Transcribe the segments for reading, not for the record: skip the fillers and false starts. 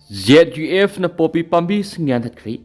ZUF na popi pambi singyan hatkri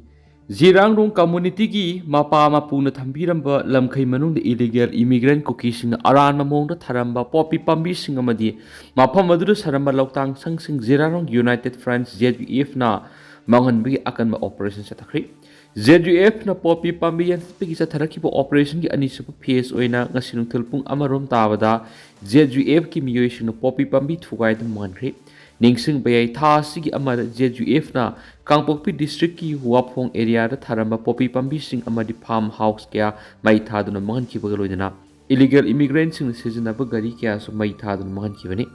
Zirang rong community gi mapa mapuna thambiramba lamkhai manung de illegal immigrant Kuki sing aran mamong da tharamba popi pambi sing amadi mafam adu saramba lautang sang sing Zirang United Friends ZUF na mangan bi akan ma operation sa takri ZUF na popi pambi yan pigi sa tharaki po operation gi ani sup phase oina ngasinung thulpung amarom tabada ZUF ki miyoy sing popi pambi thugai dum mankhri Ningsing bayay tha sigi amada ZUF na Kangpokpi district ki Huapong area da tharamba popi pambi sing amadi farmhouse kya mai thaduna mangan ki bagaloidana illegal immigrants sing sijina ba gari kya so mai thaduna mangan ki bani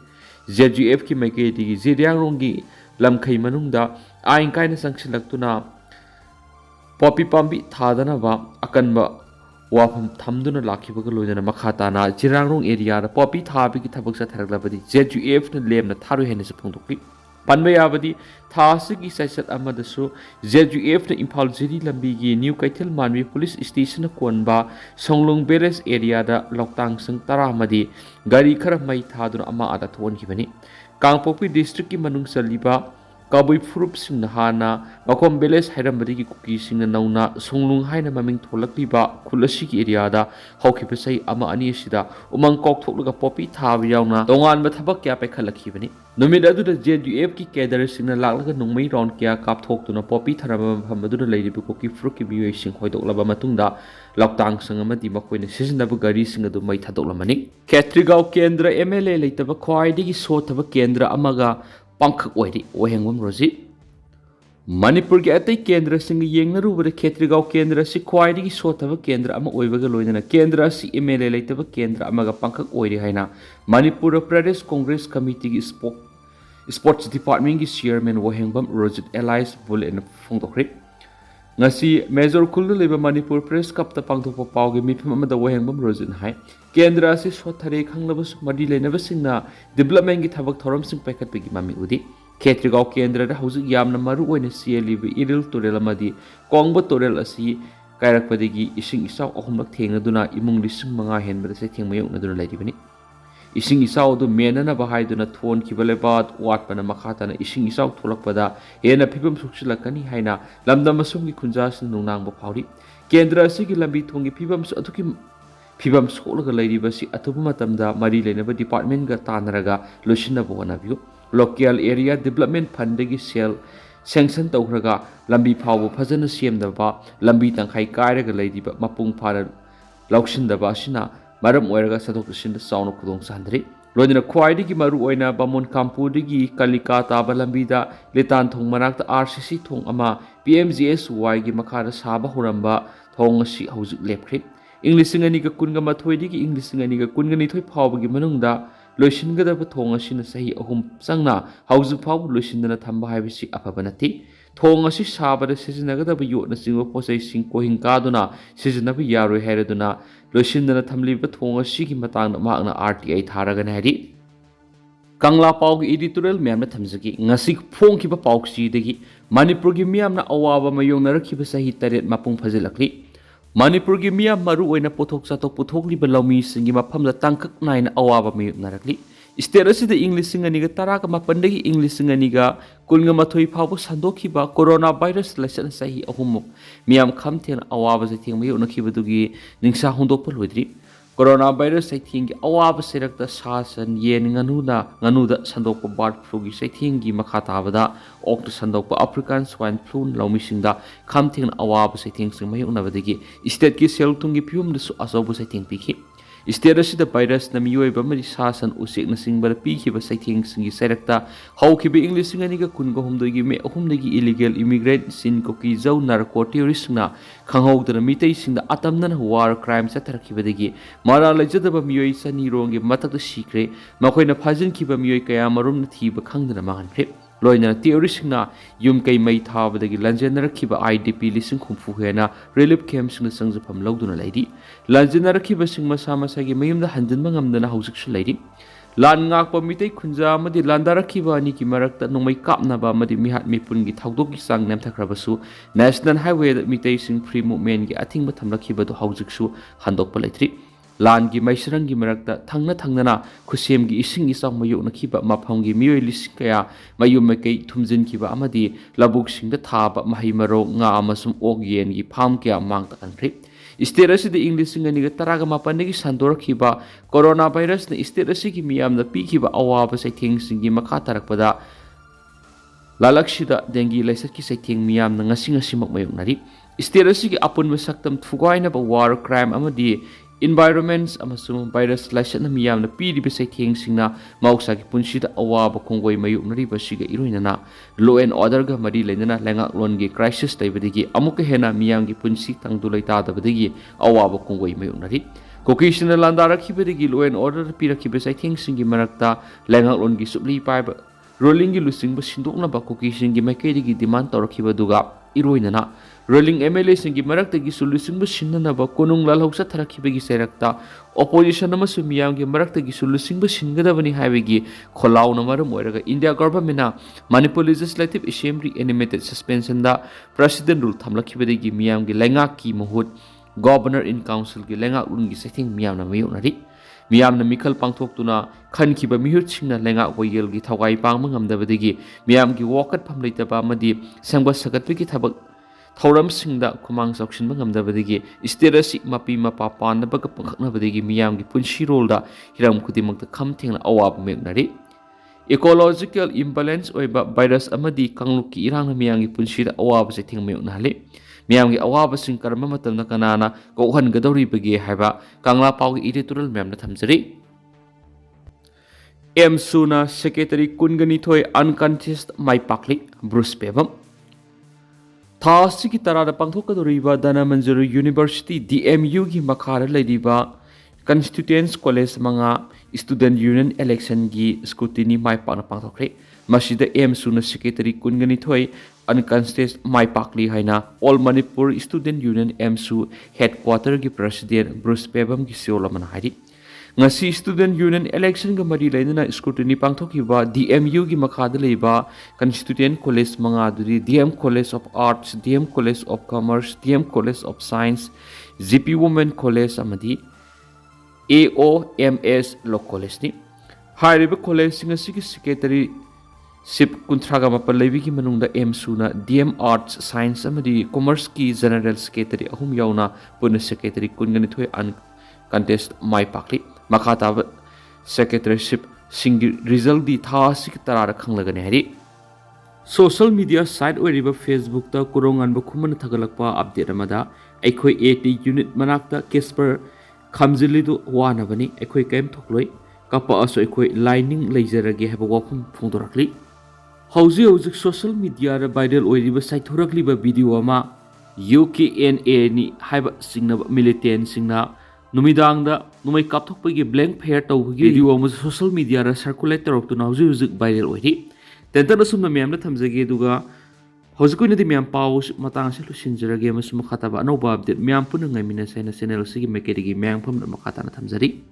ZUF ki mai ke digi Ziriang rongi lamkhai manungda ain kaina sangsilaktuna popi pambi thadana ba akan ba wafam thamduna lakhibaga loidana makhatana Zirang area da popi thabi ki thabak sa tharaglabadi ZUF na lemna tharu hene se phongdokli panbayabadi thasigi saisat amadasu ZUF na Imphal Ziri lambi gi New Kaithal Manwi police station konba Songlung Beres area da loktang sang tara madi gari khara mai thaduna ama ada thon gibani Kangpokpi district ki manung saliba Kabui Furup sing hana makom beles hairambadi ki Kuki sing nauna Songlung haina maming tholakliba khulasi ki area da hawkhiba sai ama ani sida umang kapthoklakle popi thabi yauna dongan ba thabak kya pe khalakhi numid adu da ZUF ki cadre sing laklaga nungmai round kya kapthoktuna popi tharama pham adu leiri bu Kuki Furup ki bioi sing hoidoklaba matungda loktang sang amadi makoina sizinaba gari sing adu mai thadoklamani Khetrigau kendra MLA leitaba khwaidigi sothaba kendra amaga Pangkhak oiri ohengwam roji Manipur ki atai kendra sing yengna rubada Khetrigau kendra si khwaidigi sothaba kendra ama oibaga loidana kendra si MLA leitaba kendra amaga pangkhak oiri haina Manipur Pradesh Congress Committee ki Sports Department ki chairman ohengwam Rojit Elias Bull en phongdokri ngasi major khullu leba Manipur Press Cup ta pangthokpa pawge mifam amada ohengwam Rojit hai kendra si sothare khanglabas madi leinaba singna development gi thabak thoram sing paikhat pegi mami udi Khetrigau kendra da hauzik yamna maru oina CLB iril torel amadi kongba torel asi kairakpadegi ising isaw ahumlak thengaduna imung lising manga henbada se thengmayong naduna lairibani ising isaw du menana bahaiduna thon kibalebat watpana makhatana ising isaw tholakpada hena phibam suksilakani haina lamdam masumgi khunjas nungnang ba phawri kendra asigi lambi thongi phibam su atuki phibam solaga lairibasi atuba matamda mari leinaba department ga tanaraga losinaba wanabiu local area development fund gi sel sanction tawraga lambi phawbu phajana semdaba lambi tangkhai kairaga lairiba mapung phara laukshindaba asina maram oiraga sadok sinda sauna khudong sandri loidina khwaidigi maru oina bamon kampudigi kalika taba lambida letan thong manakta RCC thong ama PMGSY gi makhara saba huramba thong asi hauzik lepkhri English ngani ga kunga mathoi gi English ngani ga kunga ni thoi phawbagi manungda loisingadaba thong asina sahi ahum sangna hauzu phaw loisindana thamba haibisi apabanati thong asi sabada sijinagadaba yotna singwa posai sing kohing kaduna sijinabi yaroi hairaduna loisindana thamliba thong asi gi matangna makna RTI tharagana hari Kangla Pau gi editorial myamna thamjagi ngasi phongkiba pauksi degi Manipur gi myamna awaba mayong narakhiba sahi taret mapung phajilakli Manipur gi miyam maru oina pothok chatok puthokli ba lawmi singi mafamda tangkak naina awaba mayuk narakli state asida English singani ga taraka mapandagi English singani ga kulnga mathoi phawbo sandokhi ba corona virus lesson sahi ahumuk miyam khamthen awaba je thengmayu nakhibadugi ningsa hondokpa loidri corona virus sai thingi awaba serakta sasan yen nganuda sandokpa bird flu gi sai thingi makhatabada okta sandokpa African swine flu lawmi singda khamthen awaba sai thing singmayu nabadagi state ki sel tungi phium da su asobu sai thing pikhi state asida virus na miyoiba mari sasan usik na singbara pikhiba sai thing singi serakta hawkhiba English singani ga kunga humdogi me ahumdagi illegal immigrant sin Kuki jau narco terrorist na khanghaudana mitei singda atamnana war crime sa tharkhibadagi mara lejadaba miyoi sani rongi matakta sikre makoina phajin khiba miyoi kaya marum na thiba khangdana mahankhre loina terrorist na yum kai mai thabadagi lanjenarakhiba IDP lising khumfu hena relief camp sing sangjapam lawduna laidi lanjenarakhiba sing masa masagi mayumda hanjinba ngamdana hausiksu laidi lan ngakpa mitei khunja amadi landarakhiba ani ki marakta nongmai kapnaba amadi mihat mipungi thawdokki sang nemthakrabasu national highway mitei sing free movement gi athingba thamlakhiba do haujiksu handokpa laitri ꯂꯥꯟꯒꯤ ꯃꯩꯁꯔꯪꯒꯤ ꯃꯔꯛꯇ ꯊꯪꯅ ꯈꯨꯠꯁꯦꯝꯒꯤ ꯏꯁꯤꯡ ꯏꯆꯥꯎ ꯃꯥꯌꯣꯛꯅꯈꯤꯕ ꯃꯐꯝꯒꯤ ꯃꯤꯑꯣꯏ ꯂꯤꯁꯤꯡ ꯀꯌꯥ ꯃꯌꯨꯝ ꯃꯀꯩ ꯊꯨꯝꯖꯤꯟꯈꯤꯕ ꯑꯃꯗꯤ ꯂꯧꯕꯨꯛꯁꯤꯡꯗ ꯊꯥꯕ ꯃꯍꯩ ꯃꯔꯣꯡ ꯉꯥ ꯑꯃꯁꯨꯡ ꯑꯣꯛ ꯌꯦꯟꯒꯤ ꯐꯥꯝ ꯀꯌꯥ ꯃꯥꯡ ꯇꯥꯛꯍꯟꯈ꯭ꯔꯦ꯫ ꯏꯁꯇꯦꯠ ꯑꯁꯤꯗ ꯏꯪ 2018ꯗꯒꯤ ꯁꯟꯗꯣꯔꯛꯈꯤꯕ ꯀꯣꯔꯣꯅꯥ ꯚꯥꯏꯔꯁꯅ ꯏꯁꯇꯦꯠ ꯑꯁꯤꯒꯤ ꯃꯤꯌꯥꯝꯗ ꯄꯤꯈꯤꯕ ꯑꯋꯥꯕ ꯆꯩꯊꯦꯡꯁꯤꯡꯒꯤ ꯃꯈꯥ ꯇꯥꯔꯛꯄꯗ ꯂꯥꯂꯛꯁꯤꯗ ꯗꯦꯡꯒꯤ ꯂꯥꯏꯆꯠꯀꯤ ꯆꯩꯊꯦꯡ ꯃꯤꯌꯥꯝꯅ ꯉꯁꯤꯃꯛ ꯃꯥꯌꯣꯛꯅꯔꯤ꯫ ꯏꯁꯇꯦꯠ ꯑꯁꯤꯒꯤ ꯑꯄꯨꯟꯕ ꯁꯛꯇꯝ ꯊꯨꯒꯥꯏꯅꯕ ꯋꯥꯔ ꯀ꯭ꯔꯥꯏꯝ ꯑꯃꯗꯤ ꯏꯟꯚꯥꯏꯔꯣꯟꯃꯦꯟꯠ ꯑꯃꯁꯨꯡ ꯚꯥꯏꯔꯁ ꯂꯥꯏꯆꯠꯅ ꯃꯤꯌꯥꯝꯅ ꯄꯤꯔꯤꯕ ꯆꯩꯊꯦꯡꯁꯤꯡꯅ ꯃꯍꯧꯁꯥꯒꯤ ꯄꯨꯟꯁꯤꯗ ꯑꯋꯥꯕ ꯈꯣꯡꯒꯣꯏ ꯃꯥꯌꯣꯛꯅꯔꯤꯕꯁꯤꯒ ꯏꯔꯣꯏꯅꯅ ꯂꯣ ꯑꯦꯟ ꯑꯣꯔꯗꯔꯒ ꯃꯔꯤ ꯂꯩꯅꯅ ꯂꯩꯉꯥꯛꯂꯣꯟꯒꯤ ꯀ꯭ꯔꯥꯏꯁꯤꯁ ꯂꯩꯕꯗꯒꯤ ꯑꯃꯨꯛꯀ ꯍꯦꯟꯅ ꯃꯤꯌꯥꯝꯒꯤ ꯄꯨꯟꯁꯤ ꯇꯪꯗꯨ ꯂꯩꯇꯥꯗꯕꯗꯒꯤ ꯑꯋꯥꯕ ꯈꯣꯡꯒꯣꯏ ꯃꯥꯌꯣꯛꯅꯔꯤ꯫ ꯀꯨꯀꯤꯁꯤꯡꯅ ꯂꯥꯟꯗꯥꯔꯛꯈꯤꯕꯗꯒꯤ ꯂꯣ ꯑꯦꯟ ꯑꯣꯔꯗꯔ ꯄꯤꯔꯛꯈꯤꯕ ꯆꯩꯊꯦꯡꯁꯤꯡꯒꯤ ꯃꯔꯛꯇ ꯂꯩꯉꯥꯛꯂꯣꯟꯒꯤ ꯁꯨꯞꯂꯤ ꯄꯥꯏꯕ ꯔꯨꯂꯤꯡꯒꯤ ꯂꯨꯆꯤꯡꯕ ꯁꯤꯟꯗꯣꯛꯅꯕ ꯀꯨꯀꯤꯁꯤꯡꯒꯤ ꯃꯥꯏꯀꯩꯗꯒꯤ ꯗꯤꯃꯥꯟ ꯇꯧꯔꯛꯈꯤꯕꯗꯨꯒ ꯏꯔꯣꯏꯅꯅ ꯔꯨꯂꯤꯡ MLAꯁꯤꯡꯒꯤ ꯃꯔꯛꯇꯒꯤꯁꯨ ꯂꯨꯆꯤꯡꯕ ꯁꯤꯟꯅꯅꯕ ꯀꯣꯅꯨꯡ ꯂꯥꯜꯍꯧ ꯆꯠꯊꯔꯛꯈꯤꯕꯒꯤ ꯆꯩꯔꯛꯇ ꯑꯣꯄꯣꯖꯤꯁꯟ ꯑꯃꯁꯨꯡ ꯃꯤꯌꯥꯝꯒꯤ ꯃꯔꯛꯇꯒꯤꯁꯨ ꯂꯨꯆꯤꯡꯕ ꯁꯤꯟꯒꯗꯕꯅꯤ ꯍꯥꯏꯕꯒꯤ ꯈꯣꯜꯂꯥꯎꯅ ꯃꯔꯝ ꯑꯣꯏꯔꯒ ꯏꯟꯗꯤꯌꯥ ꯒꯚꯔꯟꯃꯦꯟꯠꯅ ꯃꯅꯤꯄꯨꯔ ꯂꯦꯖꯤꯁꯂꯦꯇꯤꯚ ꯑꯦꯁꯦꯝꯕ꯭ꯂꯤ ꯑꯦꯅꯤꯃꯦꯇꯦꯗ ꯁꯁꯄꯦꯟꯁꯟꯗ ꯄ꯭ꯔꯦꯁꯤꯗꯦꯟꯠ ꯔꯨꯜ ꯊꯝꯂꯛꯈꯤꯕꯗꯒꯤ ꯃꯤꯌꯥꯝꯒꯤ ꯂꯩꯉꯥꯛꯀꯤ ꯃꯍꯨꯠ ꯒꯚꯔꯅꯔ ꯏꯟ ꯀꯥꯎꯟꯁꯤꯜꯒꯤ ꯂꯩꯉꯥꯛꯂꯣꯟꯒꯤ ꯆꯩꯊꯦꯡ ꯃꯤꯌꯥꯝꯅ ꯃꯥꯌꯣꯛꯅꯔꯤ꯫ ꯃꯤꯌꯥꯝꯅ ꯃꯤꯈꯜ ꯄꯥꯡꯊꯣꯛꯇꯨꯅ ꯈꯟꯈꯤꯕ ꯃꯤꯍꯨꯠꯁꯤꯡꯅ ꯂꯩꯉꯥꯛ ꯋꯥꯌꯦꯜꯒꯤ ꯊꯧꯒꯥꯏ ꯄꯥꯡꯕ ꯉꯝꯗꯕꯗꯒꯤ ꯃꯤꯌꯥꯝꯒꯤ ꯋꯥꯀꯠꯐꯝ ꯂꯩꯇꯕ ꯑꯃꯗꯤ ꯁꯦꯝꯒꯠ ꯁꯥꯒꯠꯄꯒꯤ ꯊꯕꯛ ꯊꯧꯔꯝꯁꯤꯡꯗ ꯈꯨꯃꯥꯡ ꯆꯥꯎꯁꯤꯟꯕ ꯉꯝꯗꯕꯗꯒꯤ ꯏꯁꯇꯦꯠ ꯑꯁꯤ ꯃꯄꯤ ꯃꯄꯥ ꯄꯥꯟꯅꯕꯒ ꯄꯪꯈꯛꯅꯕꯗꯒꯤ ꯃꯤꯌꯥꯝꯒꯤ ꯄꯨꯟꯁꯤꯔꯣꯜꯗ ꯍꯤꯔꯝ ꯈꯨꯗꯤꯡꯃꯛꯇ ꯈꯝ ꯊꯦꯡꯅ ꯑꯋꯥꯕ ꯃꯥꯌꯣꯛꯅꯔꯤ꯫ ꯏꯀꯣꯂꯣꯖꯤꯀꯦꯜ ꯏꯝꯕꯦꯂꯦꯟꯁ ꯑꯣꯏꯕ ꯚꯥꯏꯔꯁ ꯑꯃꯗꯤ ꯀꯥꯡꯂꯨꯞꯀꯤ ꯏꯔꯥꯡꯅ ꯃꯤꯌꯥꯝꯒꯤ ꯄꯨꯟꯁꯤꯗ ꯑꯋꯥꯕ ꯆꯩꯊꯦꯡ ꯃꯥꯌꯣꯛꯅꯍꯜꯂꯤ꯫ ꯃꯤꯌꯥꯝꯒꯤ ꯑꯋꯥꯕꯁꯤꯡ ꯀꯔꯝꯕ ꯃꯇꯝꯗ ꯀꯅꯥꯅ ꯀꯣꯛꯍꯟꯒꯗꯧꯔꯤꯕꯒꯦ ꯍꯥꯏꯕ ꯀꯪꯂꯥ ꯄꯥꯎꯒꯤ ꯏꯗꯤꯇꯣꯔꯤꯌꯦꯜ ꯃꯌꯥꯝꯗ ꯊꯝꯖꯔꯤ꯫ ꯑꯦꯝꯁꯨꯅ ꯁꯦꯀ꯭ꯔꯦꯇꯔꯤ 22 ꯑꯟꯀꯟꯇꯦꯁꯠ ꯃꯥꯏ ꯄꯥꯛꯂꯤ ꯕ꯭ꯔꯨꯁ ꯄꯦꯕꯝ ꯊꯥ ꯑꯁꯤꯒꯤ 10ꯗ ꯄꯥꯡꯊꯣꯛꯀꯗꯧꯔꯤꯕ ꯙꯅꯃꯟꯖꯨꯔꯤ ꯌꯨꯅꯤꯚꯔꯁꯤꯇꯤ DMUꯒꯤ ꯃꯈꯥꯗ ꯂꯩꯔꯤꯕ ꯀꯟꯁꯇꯤꯇ꯭ꯌꯨꯌꯦꯟꯠꯁ ꯀꯣꯂꯦꯖ 5 ꯁ꯭ꯇꯨꯗꯦꯟꯠ ꯌꯨꯅꯤꯌꯟ ꯏꯂꯦꯛꯁꯟꯒꯤ ꯁ꯭ꯀ꯭ꯔꯨꯇꯤꯅꯤ ꯃꯥꯏ ꯄꯥꯛꯅ ꯄꯥꯡꯊꯣꯛꯈ꯭ꯔꯦ꯫ ꯃꯁꯤꯗ ꯑꯦꯝꯁꯨꯅ ꯁꯦꯀ꯭ꯔꯦꯇꯔꯤ 22 ꯑꯟꯀꯟꯇꯦꯁꯠ ꯃꯥꯏ ꯄꯥꯛꯂꯤ ꯍꯥꯏꯅ all Manipur student union AMSU ꯍꯦꯗꯀ꯭ꯋꯥꯇꯔꯒꯤ ꯄ꯭ꯔꯦꯁꯤꯗꯦꯟꯠ ꯕ꯭ꯔꯨꯁ ꯄꯦꯕꯝꯒꯤ ꯆꯌꯣꯜ ꯑꯃꯅ ꯍꯥꯏꯔꯤ꯫ ꯉꯁꯤ ꯁ꯭ꯇꯨꯗꯦꯟꯠ ꯌꯨꯅꯤꯌꯟ ꯏꯂꯦꯛꯁꯟꯒ ꯃꯔꯤ ꯂꯩꯅꯅ ꯁ꯭ꯀ꯭ꯔꯨꯇꯤꯅꯤ ꯄꯥꯡꯊꯣꯛꯈꯤꯕ DMUꯒꯤ ꯃꯈꯥꯗ ꯂꯩꯕ ꯀꯟꯁꯇꯤꯇ꯭ꯌꯨꯌꯦꯟꯠ ꯀꯣꯂꯦꯖ 5 ꯑꯗꯨꯗꯤ DM college of arts, DM college of commerce, DM college of science, GP women college ꯑꯃꯗꯤ AOMS ꯂꯣ ꯀꯣꯂꯦꯖꯅꯤ꯫ ꯍꯥꯏꯔꯤꯕ ꯀꯣꯂꯦꯖꯁꯤꯡ ꯑꯁꯤꯒꯤ ꯁꯦꯀ꯭ꯔꯦꯇꯔꯤꯁꯤꯞ 39 ꯂꯩꯕꯒꯤ ꯃꯅꯨꯡꯗ ꯑꯦꯝꯁꯨꯅ DM ꯑꯥꯔꯠꯁ, ꯁꯥꯏꯟꯁ ꯑꯃꯗꯤ ꯀꯣꯃꯔꯁꯀꯤ ꯖꯦꯅꯔꯦꯜ ꯁꯦꯀ꯭ꯔꯦꯇꯔꯤ 3 ꯌꯥꯎꯅ ꯄꯨꯟꯅ ꯁꯦꯀ꯭ꯔꯦꯇꯔꯤ 22 ꯑꯟꯀꯟꯇꯦꯁꯠ ꯃꯥꯏ ꯄꯥꯛꯂꯤ꯫ ꯃꯈꯥ ꯇꯥꯕ ꯁꯦꯀ꯭ꯔꯦꯇꯔꯤꯁꯤꯞꯁꯤꯡꯒꯤ ꯔꯤꯖꯜꯗꯤ ꯊꯥ ꯑꯁꯤꯒꯤ 10ꯗ ꯈꯪꯂꯒꯅꯤ ꯍꯥꯏꯔꯤ꯫ ꯁꯣꯁꯤꯌꯦꯜ ꯃꯤꯗꯤꯌꯥ ꯁꯥꯏꯠ ꯑꯣꯏꯔꯤꯕ ꯐꯦꯁꯕꯨꯛꯇ ꯀꯣꯔꯣꯡꯉꯥꯟꯕ ꯈꯨꯃꯟꯅ ꯊꯥꯒꯠꯂꯛꯄ ꯑꯞꯗꯦꯠ ꯑꯃꯗ ꯑꯩꯈꯣꯏ AT ꯌꯨꯅꯤꯠ ꯃꯅꯥꯛꯇ ꯀꯦꯁꯄꯔ ꯈꯥꯝꯖꯤꯜꯂꯤꯗꯨ ꯋꯥꯅꯕꯅꯤ, ꯑꯩꯈꯣꯏ ꯀꯩꯝ ꯊꯣꯛꯂꯣꯏ, ꯀꯞꯄꯛꯑꯁꯨ ꯑꯩꯈꯣꯏ ꯂꯥꯏꯅꯤꯡ ꯂꯩꯖꯔꯒꯦ ꯍꯥꯏꯕ ꯋꯥꯐꯝ ꯐꯣꯡꯗꯣꯔꯛꯂꯤ꯫ ꯍꯧꯖꯤꯛ ꯁꯣꯁꯤꯌꯦꯜ ꯃꯤꯗꯤꯌꯥꯗ ꯚꯥꯏꯔꯦꯜ ꯑꯣꯏꯔꯤꯕ ꯆꯥꯏꯊꯣꯔꯛꯂꯤꯕ ꯚꯤꯗꯤꯑꯣ ꯑꯃ UKNAꯅꯤ ꯍꯥꯏꯕ ꯆꯤꯡꯅꯕ ꯃꯤꯂꯤꯇꯦꯟꯠꯁꯤꯡꯅ ꯅꯨꯃꯤꯗꯥꯡꯗ ꯅꯣꯡꯃꯩ ꯀꯥꯞꯊꯣꯛꯄꯒꯤ ꯕ꯭ꯂꯦꯡꯛ ꯐꯥꯌꯔ ꯇꯧꯕꯒꯤ ꯚꯤꯗꯤꯑꯣ ꯑꯃꯁꯨ ꯁꯣꯁꯤꯌꯦꯜ ꯃꯤꯗꯤꯌꯥꯗ ꯁꯔꯀꯨꯂꯦꯠ ꯇꯧꯔꯛꯇꯨꯅ ꯍꯧꯖꯤꯛ ꯚꯥꯏꯔꯦꯜ ꯑꯣꯏꯔꯤ꯫ ꯇꯦꯟꯇꯛꯅ ꯑꯁꯨꯝꯅ ꯃꯌꯥꯝꯗ ꯊꯝꯖꯒꯦ ꯑꯗꯨꯒ ꯍꯧꯖꯤꯛ ꯑꯣꯏꯅꯗꯤ ꯃꯌꯥꯝ ꯄꯥꯎ ꯃꯇꯥꯡ ꯑꯁꯤ ꯂꯣꯏꯁꯤꯟꯖꯔꯒꯦ ꯑꯃꯁꯨꯡ ꯃꯈꯥ ꯇꯥꯕ ꯑꯅꯧꯕ ꯑꯞꯗꯦꯠ ꯃꯌꯥꯝ ꯄꯨꯟꯅ ꯉꯥꯏꯃꯤꯟꯅꯁꯦ ꯍꯥꯏꯅ ꯆꯦꯅꯦꯜ ꯑꯁꯤꯒꯤ ꯃꯥꯏꯀꯩꯗꯒꯤ ꯃꯌꯥꯝ ꯄꯨꯝꯅꯃꯛ ꯃꯈꯥ ꯇꯥꯅ ꯊꯝꯖꯔꯤ꯫